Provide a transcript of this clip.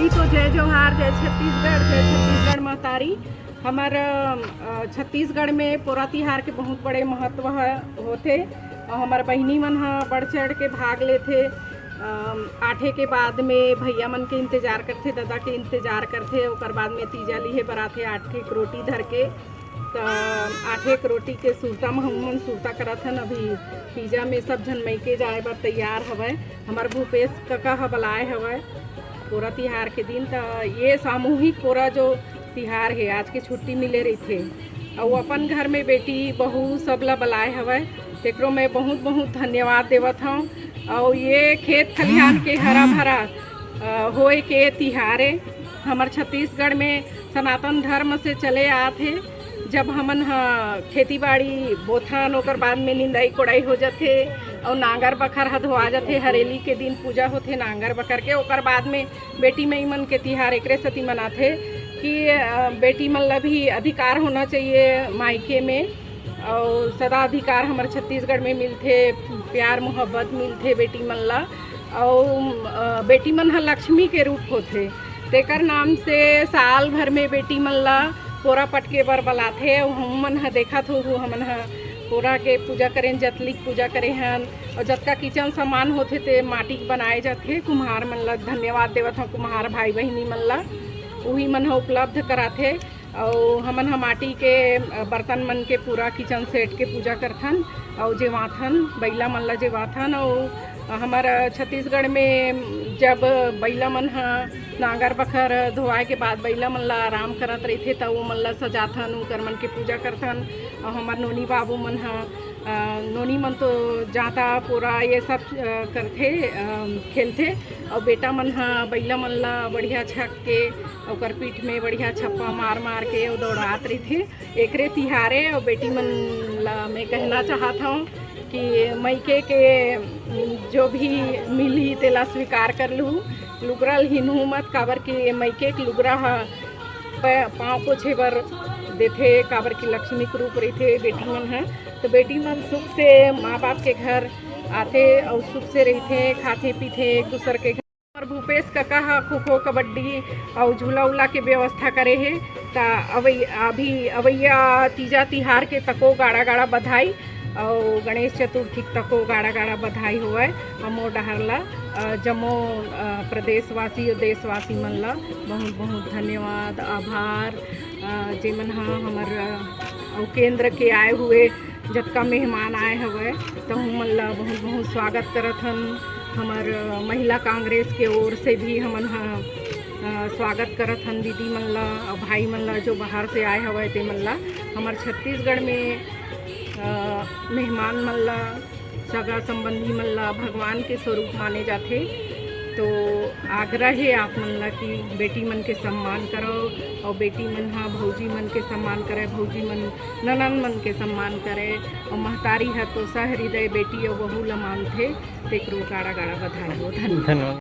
पहली तो जय जोहार, जय छत्तीसगढ़ महतारी। हमार छत्तीसगढ़ में पोरा तिहार के बहुत बड़े महत्व होते और हमार बहिनी मन बढ़ चढ़ के भाग लेते। आठे के बाद में भैया मन के इंतजार करते, दादा के इंतजार करते। और बाद में तीजा लिहे बराते 8 ठेक रोटी धर के। तो 8 एक रोटी के सूरता में हम सूरता करत हन। अभी तीजा में सब झन मईके जाए बर तैयार हवय। हमार भूपेश कका ह बलाए हवय पोरा तिहार के दिन। तो ये सामूहिक पोरा जो तिहार है, आज के छुट्टी मिले रही थे और अपन घर में बेटी बहू सब ला बलाए हवय। तेकरो मैं बहुत बहुत धन्यवाद देवत हूँ। और ये खेत खलिहान के हरा भरा होए के तिहारे हमार छत्तीसगढ़ में सनातन धर्म से चले आते। जब हमन खेती बाड़ी बोथन ओकर बाद में निंदाई कोड़ाई हो जाते और नांगर बखर ह धोआ जाते। हरेली के दिन पूजा होते नांगर बखर के। ओकर बाद में बेटी मई मन के तिहार एकरे सती मनाथे कि बेटी मन ला भी अधिकार होना चाहिए मायके में। और सदा अधिकार हमारे छत्तीसगढ़ में मिलते, प्यार मोहब्बत मिलते बेटी मन ला। और बेटी मन लक्ष्मी के रूप होते। तेकर नाम से साल भर में बेटी मन ला पोरा पटके बर बलाथे। और हम मन देखा थो हमन पोरा के पूजा करें, जतली पूजा करे हन। और जतका किचन सामान होते ते माटी बनाए जाते। कुम्हार मन ला धन्यवाद देवत हूँ, कुम्हार भाई बहिनी मन ला वही मन उपलब्ध कराथे। और हमन माटी के बर्तन मन के पूरा किचन सेट के पूजा करथन और जेवाथन बैला मन ला जेवाथन। और हमारा छत्तीसगढ़ में जब बैला मन नांगर बखर धोआए के बाद बैला मन ला आराम करत रहते तो वो मन ला सजाथन, उनकर मन के पूजा करथन। और हमार नोनी बाबू मन नोनी मन तो जाता पूरा ये सब करथे, खेलथे। और बेटा मन बैला मन ला बढ़िया छक के ओकर पीठ में बढ़िया छप्पा मार मार के और दौड़ात रही एकरे तिहारे। और बेटी मन ला मैं कहना चाहत हूँ कि मईके के जो भी मिली तेला स्वीकार कर लूँ। लुगरल हिनहू मत, काबर की मईके के लुगरा पाँव पोछे बर देथे, काबर की लक्ष्मी के रूप रहते बेटी मन है। तो बेटी मन सुख से माँ बाप के घर आते और सुख से रहते, खाते पीते एक दूसर के घर। और भूपेश कका खो खो कबड्डी और झूला उला के व्यवस्था करे है। तो अवैया तीजा तिहार के तको गाड़ा गाड़ा बधाई और गणेश चतुर्थी तको गाड़ा गाड़ा बधाई हुआ है। हमो डहरला जमो प्रदेशवासी और देशवासी मन ला बहुत बहुत धन्यवाद आभार। जेमन हमार और केंद्र के आए हुए जतका मेहमान आए हुए तो हमन ला बहुत बहुत स्वागत करत हन। हमार महिला कांग्रेस के ओर से भी हमन स्वागत करत हन दीदी मन ला और भाई मन ला जो बाहर से आए हवे ते मन ला। हमार छत्तीसगढ़ में मेहमान मन ला, सगा संबंधी मन ला भगवान के स्वरूप माने जाते। तो आग्रह है आप मन ला कि बेटी मन के सम्मान करो और बेटी मन भौजी मन के सम्मान करे, भौजी मन ननन मन के सम्मान करे। और महतारी है तो सहृदय बेटी और बहू ला मानथे। तेकरो गाड़ा गाड़ा बधाई हो। धन्यवाद।